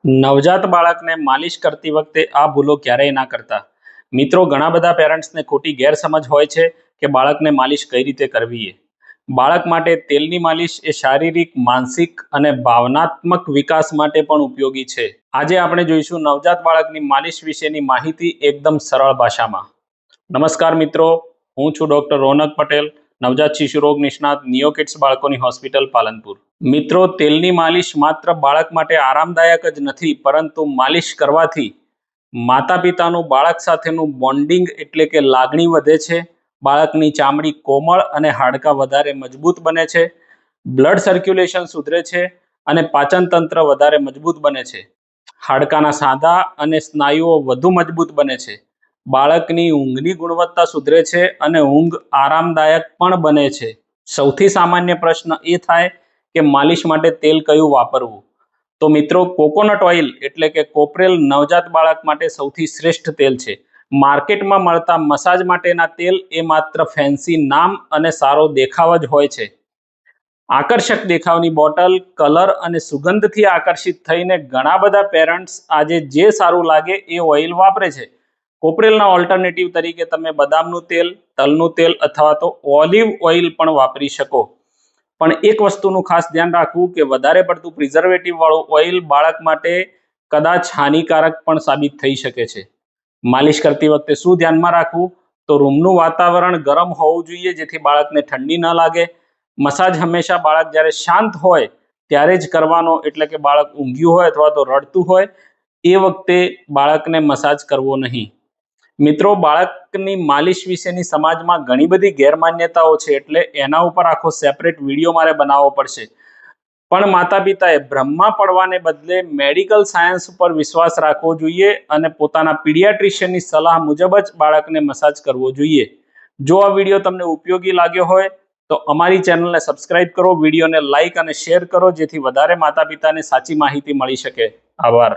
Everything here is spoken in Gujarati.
નવજાત બાળકને માલિશ કરતી વખતે આ ભૂલો ક્યારેય ના કરતા. મિત્રો, ઘણા બધા પેરેન્ટ્સને ખોટી ગેરસમજ હોય છે કે બાળકને માલિશ કઈ રીતે કરવી. બાળક માટે તેલની માલિશ એ શારીરિક, માનસિક અને ભાવનાત્મક વિકાસ માટે પણ ઉપયોગી છે. આજે આપણે જોઈશું નવજાત બાળકની માલિશ વિશેની માહિતી એકદમ સરળ ભાષામાં. નમસ્કાર મિત્રો, હું છું ડોક્ટર રોનક પટેલ, નવજાત શિશુ રોગ નિષ્ણાત, નિયો કિડ્સ બાળકોની હોસ્પિટલ, પાલનપુર. મિત્રો, તેલની માલિશ માત્ર બાળક માટે આરામદાયક જ નથી, પરંતુ માલિશ કરવાથી માતા પિતાનું બાળક સાથેનું બોન્ડિંગ એટલે કે લાગણી વધે છે. બાળકની ચામડી કોમળ અને હાડકાં વધારે મજબૂત બને છે. બ્લડ સર્ક્યુલેશન સુધરે છે અને પાચન તંત્ર વધારે મજબૂત બને છે. હાડકાના સાંધા અને સ્નાયુઓ વધુ મજબૂત બને છે. બાળકની ઊંઘની ગુણવત્તા સુધરે છે અને ઊંઘ આરામદાયક પણ બને છે. સૌથી સામાન્ય પ્રશ્ન એ થાય કે માલિશ માટે તેલ કયું વાપરવું. તો મિત્રો, કોકોનટ ઓઇલ એટલે કે કોપરેલ નવજાત બાળક માટે સૌથી શ્રેષ્ઠ તેલ છે. માર્કેટમાં મળતા મસાજ માટેના તેલ એ માત્ર ફેન્સી નામ અને સારો દેખાવ જ હોય છે. આકર્ષક દેખાવની બોટલ, કલર અને સુગંધથી આકર્ષિત થઈને ઘણા બધા પેરેન્ટ્સ આજે જે સારું લાગે એ ઓઇલ વાપરે છે. કોપરેલના ઓલ્ટરનેટિવ તરીકે તમે બદામનું તેલ, તલનું તેલ અથવા તો ઓલિવ ઓઇલ પણ વાપરી શકો. પણ એક વસ્તુનું ખાસ ધ્યાન રાખવું કે વધારે પડતું પ્રિઝર્વેટિવ વાળું ઓઇલ બાળક માટે કદાચ હાનિકારક પણ સાબિત થઈ શકે છે. માલિશ કરતી વખતે શું ધ્યાનમાં રાખવું? તો રૂમનું વાતાવરણ ગરમ હોવું જોઈએ, જેથી બાળકને ઠંડી ન લાગે. મસાજ હંમેશા બાળક જ્યારે શાંત હોય ત્યારે જ કરવાનો, એટલે કે બાળક ઊંઘ્યું હોય અથવા તો રડતું હોય એ વખતે બાળકને મસાજ કરવો નહીં. મિત્રો, બાળકની માલિશ વિશેની સમાજમાં ઘણી બધી ગેરમાન્યતાઓ છે, એટલે એના ઉપર આખો સેપરેટ વિડીયો મારે બનાવવો પડશે. પણ માતા પિતાએ ભ્રમમાં પડવાને બદલે મેડિકલ સાયન્સ ઉપર વિશ્વાસ રાખવો જોઈએ અને પોતાના પીડિયાટ્રિશિયનની સલાહ મુજબ જ બાળકને મસાજ કરવો જોઈએ. જો આ વિડીયો તમને ઉપયોગી લાગ્યો હોય તો અમારી ચેનલને સબસ્ક્રાઇબ કરો, વિડીયોને લાઇક અને શેર કરો, જેથી વધારે માતા પિતાને સાચી માહિતી મળી શકે. આભાર.